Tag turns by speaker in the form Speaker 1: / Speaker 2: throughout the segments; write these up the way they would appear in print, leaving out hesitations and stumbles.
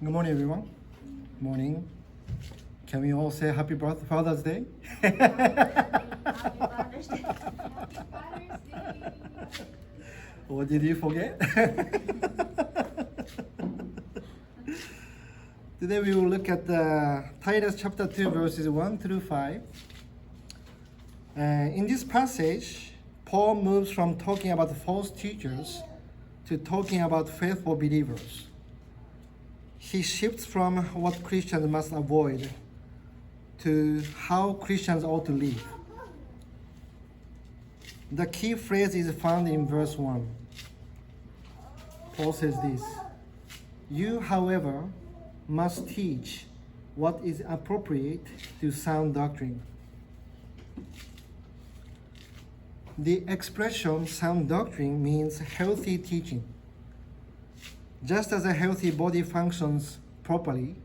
Speaker 1: Good morning, everyone. Morning. Can we all say Happy Father's Day?
Speaker 2: Happy Father's Day.
Speaker 3: Happy Father's Day.
Speaker 1: Or did you forget? Today we will look at Titus chapter 2, verses 1 through 5. In this passage, Paul moves from talking about false teachers to talking about faithful believers. He shifts from what Christians must avoid to how Christians ought to live. The key phrase is found in verse 1. Paul says this: "You, however, must teach what is appropriate to sound doctrine." The expression sound doctrine means healthy teaching. Just as a healthy body functions properly,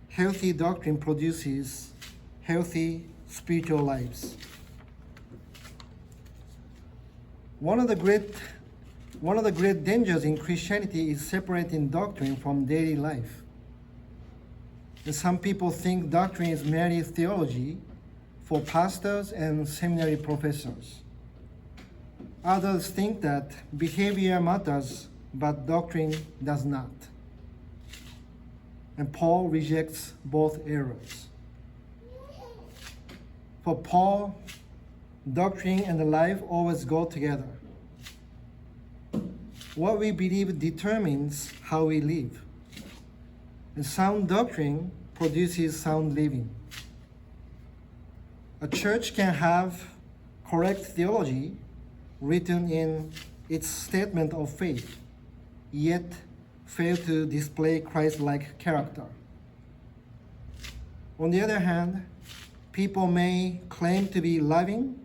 Speaker 1: healthy doctrine produces healthy spiritual lives. One of the great dangers in Christianity is separating doctrine from daily life. And some people think doctrine is merely theology for pastors and seminary professors. Others think that behavior matters, but doctrine does not. And Paul rejects both errors. For Paul, doctrine and life always go together. What we believe determines how we live. And sound doctrine produces sound living. A church can have correct theology written in its statement of faith, yet fail to display Christ-like character. On the other hand, people may claim to be loving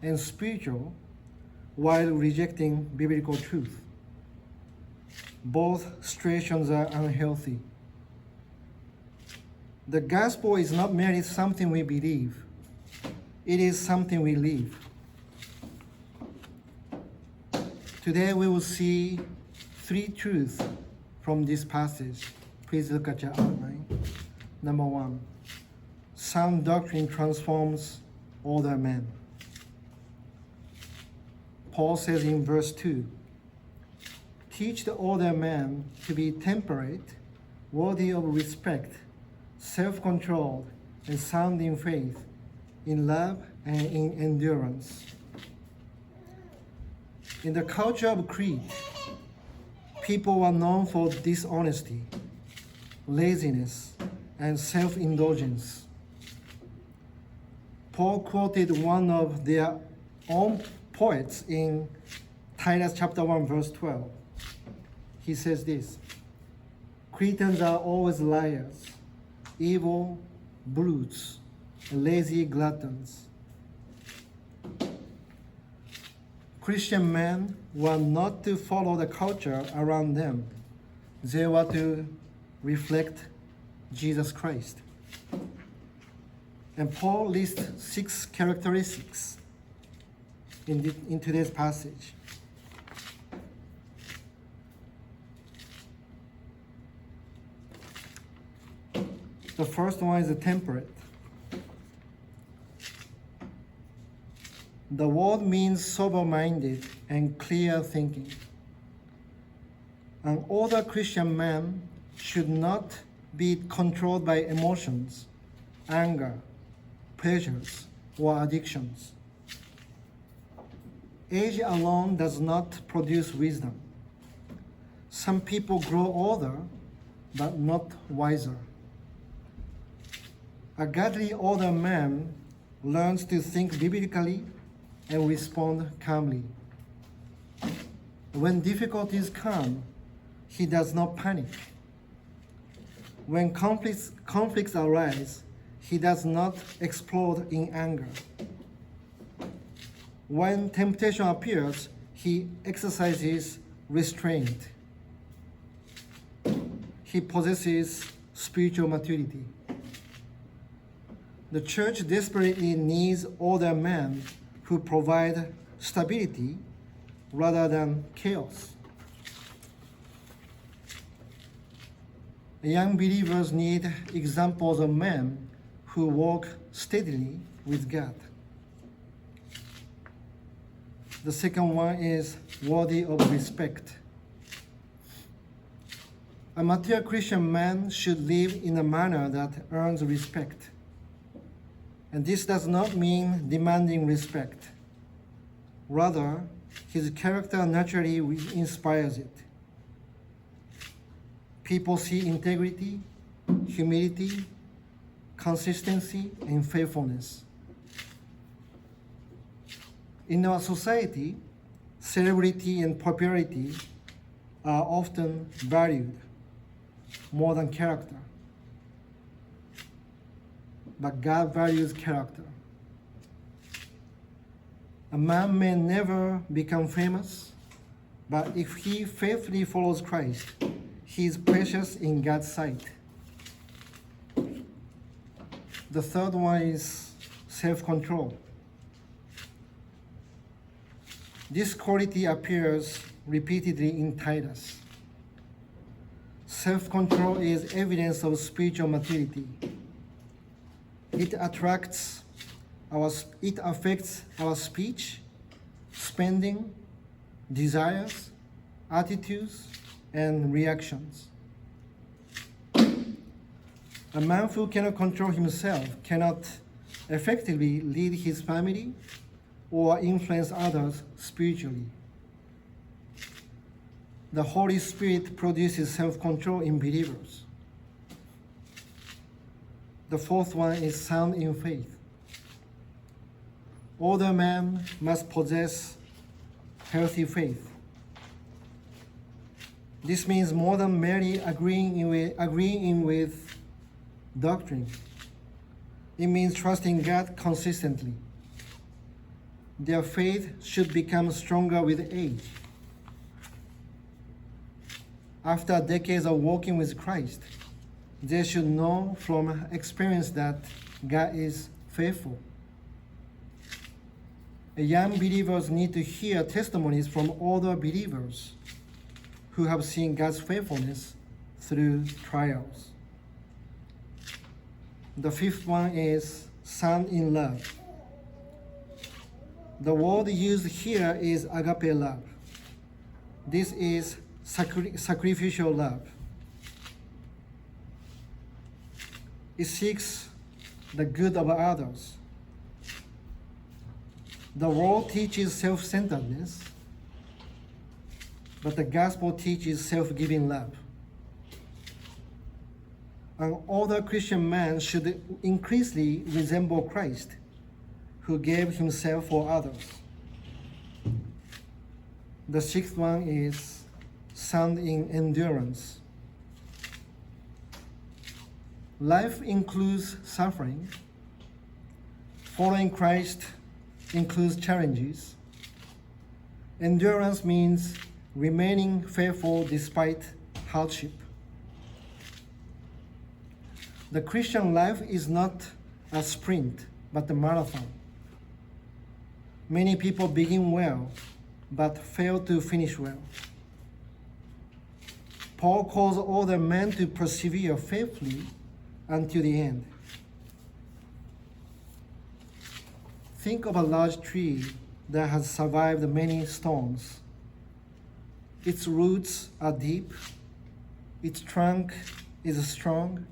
Speaker 1: and spiritual while rejecting biblical truth. Both situations are unhealthy. The gospel is not merely something we believe, it is something we live. Today we will see three truths from this passage. Please look at your outline. Number one, sound doctrine transforms older men. Paul says in verse 2, "Teach the older men to be temperate, worthy of respect, self-controlled, and sound in faith, in love, and in endurance." In the culture of Crete, people were known for dishonesty, laziness, and self-indulgence. Paul quoted one of their own poets in Titus chapter 1, verse 12. He says this: "Cretans are always liars, evil brutes, and lazy gluttons." Christian men were not to follow the culture around them. They were to reflect Jesus Christ. And Paul lists 6 characteristics in today's passage. The first one is temperate. The word means sober-minded and clear thinking. An older Christian man should not be controlled by emotions, anger, pleasures, or addictions. Age alone does not produce wisdom. Some people grow older, but not wiser. A godly older man learns to think biblically and respond calmly. When difficulties come, he does not panic. When conflicts arise, he does not explode in anger. When temptation appears, he exercises restraint. He possesses spiritual maturity. The church desperately needs older men who provide stability rather than chaos. Young believers need examples of men who walk steadily with God. The second one is worthy of respect. A mature Christian man should live in a manner that earns respect. And this does not mean demanding respect. Rather, his character naturally inspires it. People see integrity, humility, consistency, and faithfulness. In our society, celebrity and popularity are often valued more than character. But God values character. A man may never become famous, but if he faithfully follows Christ, he is precious in God's sight. The third one is self-control. This quality appears repeatedly in Titus. Self-control is evidence of spiritual maturity. It affects our speech, spending, desires, attitudes, and reactions. A man who cannot control himself cannot effectively lead his family or influence others spiritually. The Holy Spirit produces self-control in believers. The fourth one is sound in faith. Older men must possess healthy faith. This means more than merely agreeing with doctrine. It means trusting God consistently. Their faith should become stronger with age. After decades of walking with Christ, they should know from experience that God is faithful. Young believers need to hear testimonies from older believers who have seen God's faithfulness through trials. The fifth one is sound in love. The word used here is agape love. This is sacrificial love. It seeks the good of others. The world teaches self-centeredness, but the gospel teaches self-giving love. An older Christian man should increasingly resemble Christ, who gave himself for others. The sixth one is sound in endurance. Life includes suffering. Following Christ includes challenges. Endurance means remaining faithful despite hardship. The Christian life is not a sprint, but a marathon. Many people begin well, but fail to finish well. Paul calls older men to persevere faithfully until the end. Think of a large tree that has survived many storms. Its roots are deep. Its trunk is strong.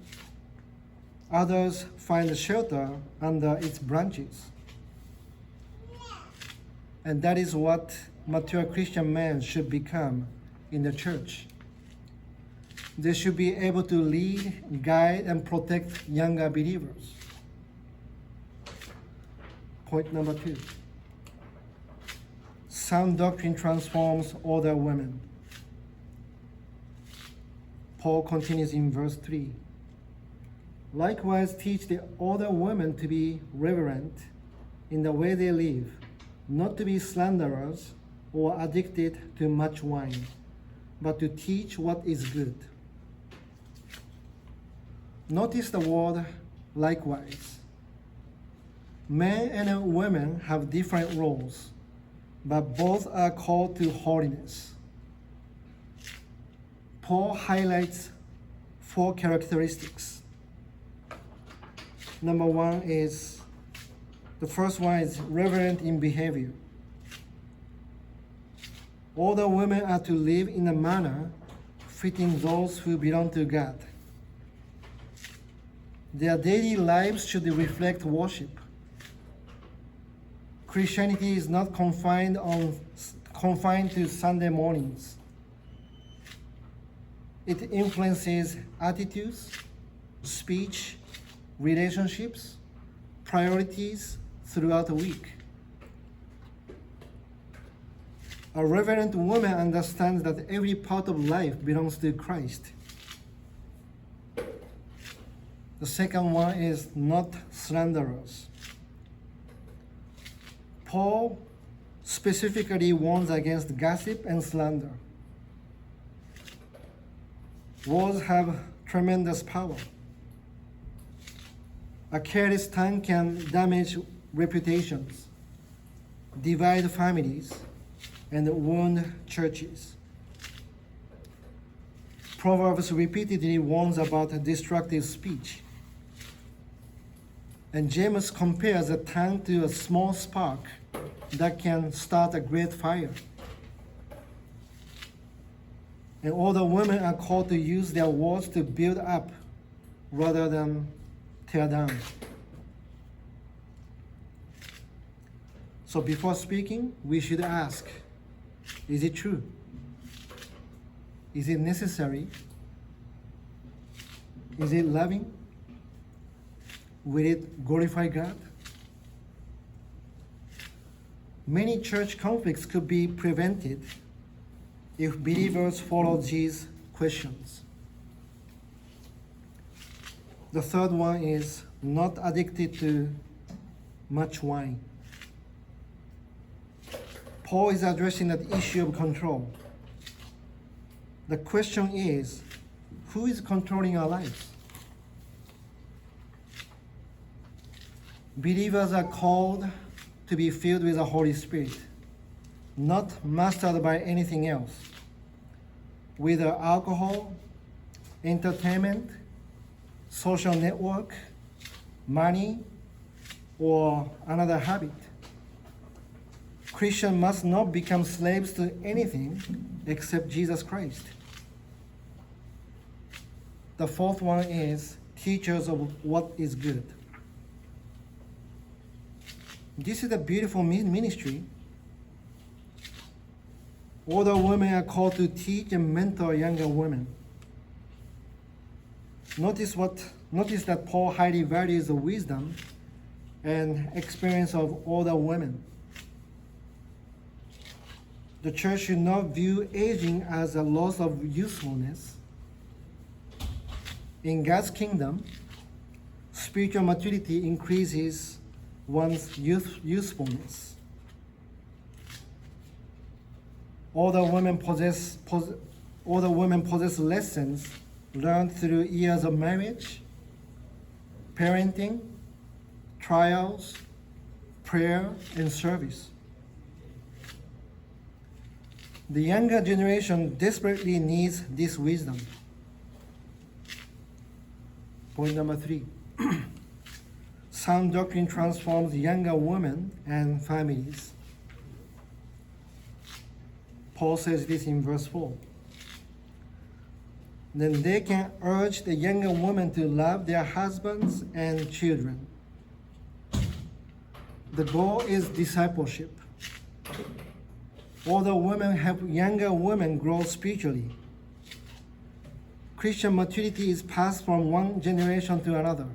Speaker 1: Others find shelter under its branches. And that is what mature Christian men should become in the church. They should be able to lead, guide, and protect younger believers. Point number 2. Sound doctrine transforms older women. Paul continues in verse 3. Likewise, teach the older women to be reverent in the way they live, not to be slanderers or addicted to much wine, but to teach what is good. Notice the word likewise. Men and women have different roles, but both are called to holiness. Paul highlights 4 characteristics. Number one is, the first one is reverent in behavior. All the women are to live in a manner fitting those who belong to God. Their daily lives should reflect worship. Christianity is not confined to Sunday mornings. It influences attitudes, speech, relationships, priorities throughout the week. A reverent woman understands that every part of life belongs to Christ. The second one is not slanderers. Paul specifically warns against gossip and slander. Words have tremendous power. A careless tongue can damage reputations, divide families, and wound churches. Proverbs repeatedly warns about destructive speech. And James compares a tongue to a small spark that can start a great fire. And all the women are called to use their words to build up rather than tear down. So before speaking, we should ask, is it true? Is it necessary? Is it loving? Will it glorify God? Many church conflicts could be prevented if believers follow these questions. The third one is not addicted to much wine. Paul is addressing that issue of control. The question is, who is controlling our lives? Believers are called to be filled with the Holy Spirit, not mastered by anything else, whether alcohol, entertainment, social network, money, or another habit. Christians must not become slaves to anything except Jesus Christ. The fourth one is teachers of what is good. This is a beautiful ministry. Older women are called to teach and mentor younger women. Notice that Paul highly values the wisdom and experience of older women. The church should not view aging as a loss of usefulness. In God's kingdom, spiritual maturity increases one's usefulness. Older women possess lessons learned through years of marriage, parenting, trials, prayer, and service. The younger generation desperately needs this wisdom. Point number 3. Sound doctrine transforms younger women and families. Paul says this in verse 4. Then they can urge the younger women to love their husbands and children. The goal is discipleship. Older women help younger women grow spiritually. Christian maturity is passed from one generation to another.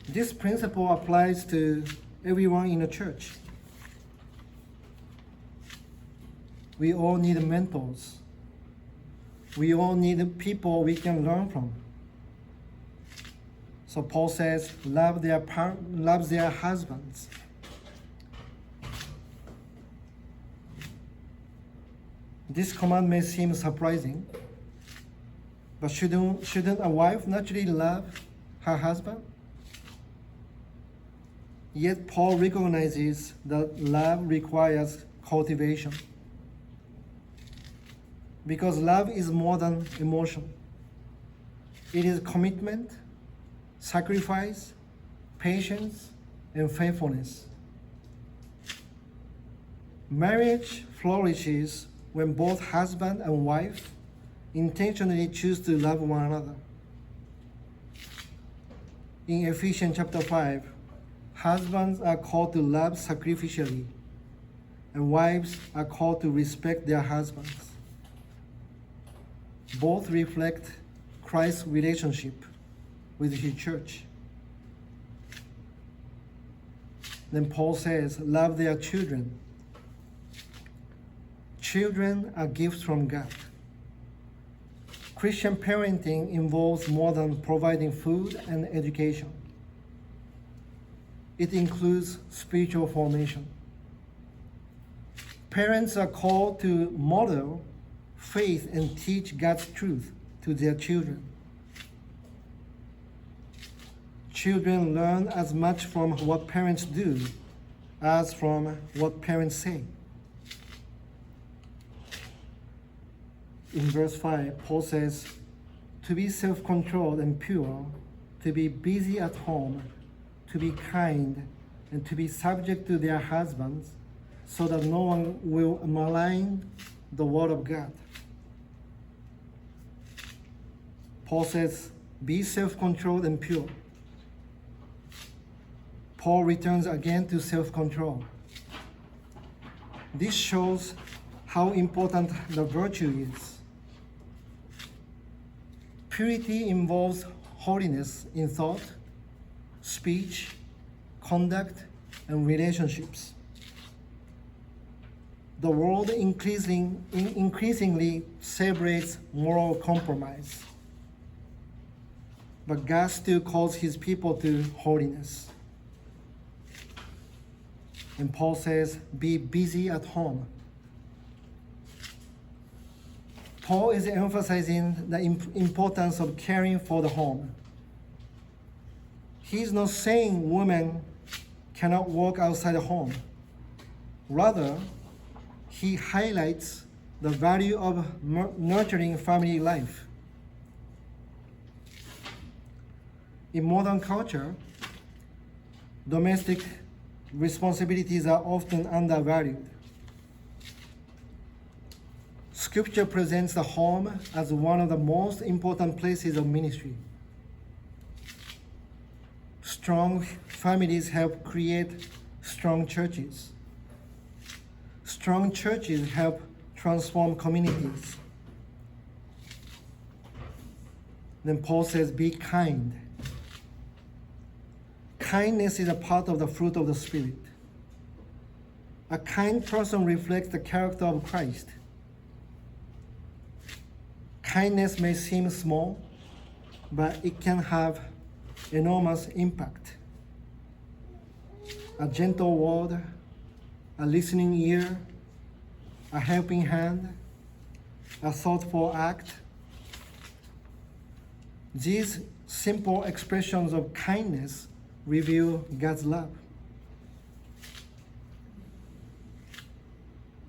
Speaker 1: This principle applies to everyone in the church. We all need mentors. We all need people we can learn from. So Paul says, love their husbands. This command may seem surprising, but shouldn't a wife naturally love her husband? Yet Paul recognizes that love requires cultivation. Because love is more than emotion. It is commitment, sacrifice, patience, and faithfulness. Marriage flourishes when both husband and wife intentionally choose to love one another. In Ephesians chapter 5, husbands are called to love sacrificially, and wives are called to respect their husbands. Both reflect Christ's relationship with his church. Then Paul says, love their children. Children are gifts from God. Christian parenting involves more than providing food and education. It includes spiritual formation. Parents are called to model faith and teach God's truth to their children. Children learn as much from what parents do as from what parents say. In verse 5, Paul says, to be self-controlled and pure, to be busy at home, to be kind, and to be subject to their husbands, so that no one will malign the word of God. Paul says, be self-controlled and pure. Paul returns again to self-control. This shows how important the virtue is. Purity involves holiness in thought, speech, conduct, and relationships. The world increasingly celebrates moral compromise, but God still calls his people to holiness. And Paul says, be busy at home. Paul is emphasizing the importance of caring for the home. He's not saying women cannot work outside the home. Rather, he highlights the value of nurturing family life. In modern culture, domestic responsibilities are often undervalued. Scripture presents the home as one of the most important places of ministry. Strong families help create strong churches. Strong churches help transform communities. Then Paul says, be kind. Kindness is a part of the fruit of the Spirit. A kind person reflects the character of Christ. Kindness may seem small, but it can have enormous impact. A gentle word, a listening ear, a helping hand, a thoughtful act. These simple expressions of kindness reveal God's love.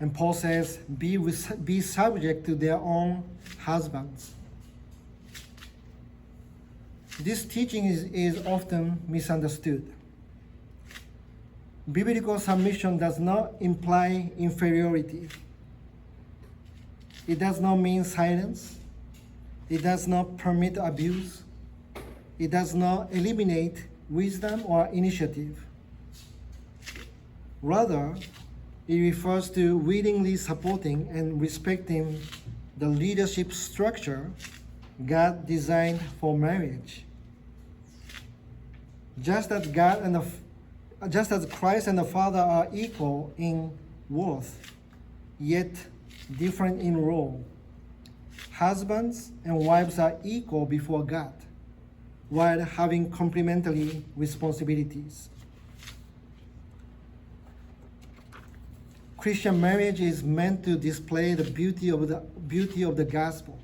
Speaker 1: And Paul says, be subject to their own husbands. This teaching is often misunderstood. Biblical submission does not imply inferiority. It does not mean silence. It does not permit abuse. It does not eliminate wisdom or initiative. Rather, it refers to willingly supporting and respecting the leadership structure God designed for marriage. Just as Christ and the Father are equal in worth, yet different in role, husbands and wives are equal before God, while having complementary responsibilities. Christian marriage is meant to display the beauty of the gospel.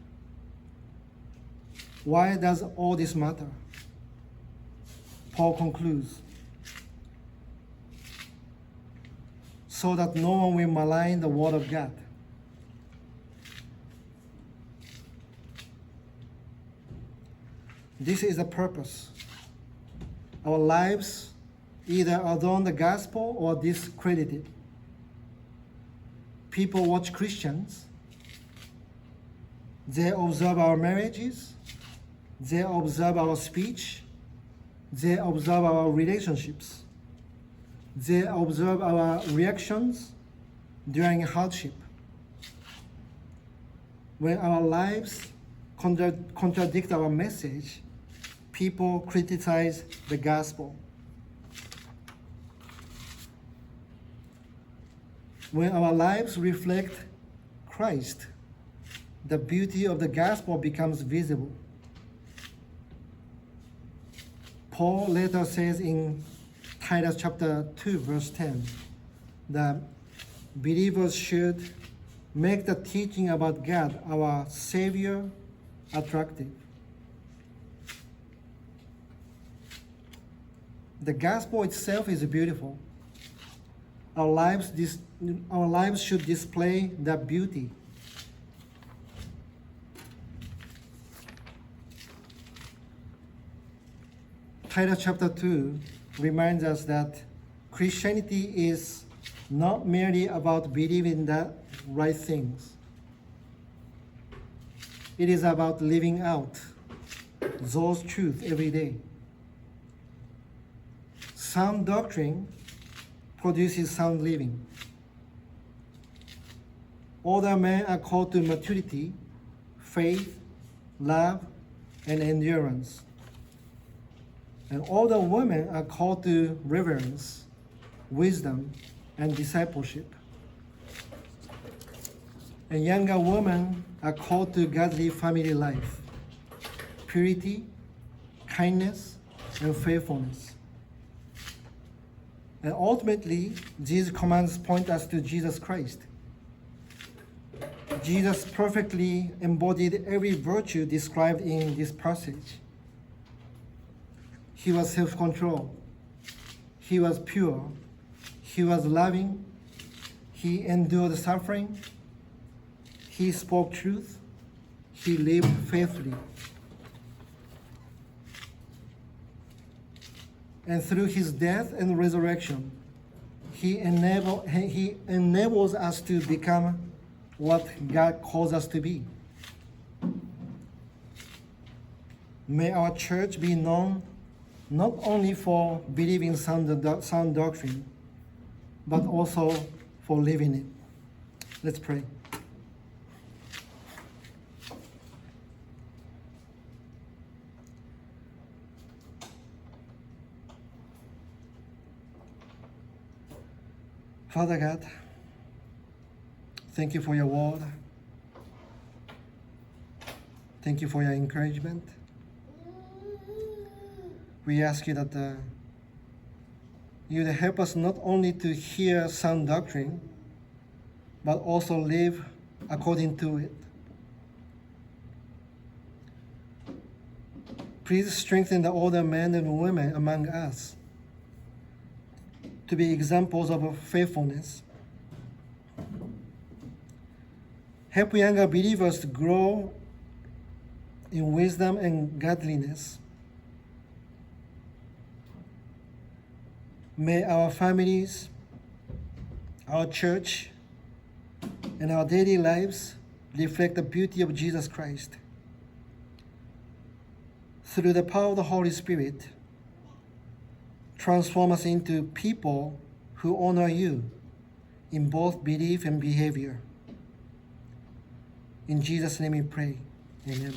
Speaker 1: Why does all this matter? Paul concludes, so that no one will malign the word of God. This is the purpose. Our lives either adorn the gospel or discredit it. People watch Christians. They observe our marriages. They observe our speech. They observe our relationships. They observe our reactions during hardship. When our lives contradict our message, people criticize the gospel. When our lives reflect Christ, the beauty of the gospel becomes visible. Paul later says in Titus chapter 2, verse 10, that believers should make the teaching about God, our Savior, attractive. The gospel itself is beautiful. Our lives should display that beauty. Titus chapter 2 reminds us that Christianity is not merely about believing the right things. It is about living out those truths every day. Sound doctrine produces sound living. Older men are called to maturity, faith, love, and endurance. And older women are called to reverence, wisdom, and discipleship. And younger women are called to godly family life, purity, kindness, and faithfulness. And ultimately, these commands point us to Jesus Christ. Jesus perfectly embodied every virtue described in this passage. He was self-controlled. He was pure. He was loving. He endured suffering. He spoke truth. He lived faithfully. And through his death and resurrection, he enables us to become what God calls us to be. May our church be known not only for believing sound doctrine, but also for living it. Let's pray. Father God, thank you for your word. Thank you for your encouragement. We ask you that you'd help us not only to hear sound doctrine, but also live according to it. Please strengthen the older men and women among us to be examples of faithfulness. Help younger believers to grow in wisdom and godliness. May our families, our church, and our daily lives reflect the beauty of Jesus Christ. Through the power of the Holy Spirit, transform us into people who honor you in both belief and behavior. In Jesus' name we pray. Amen.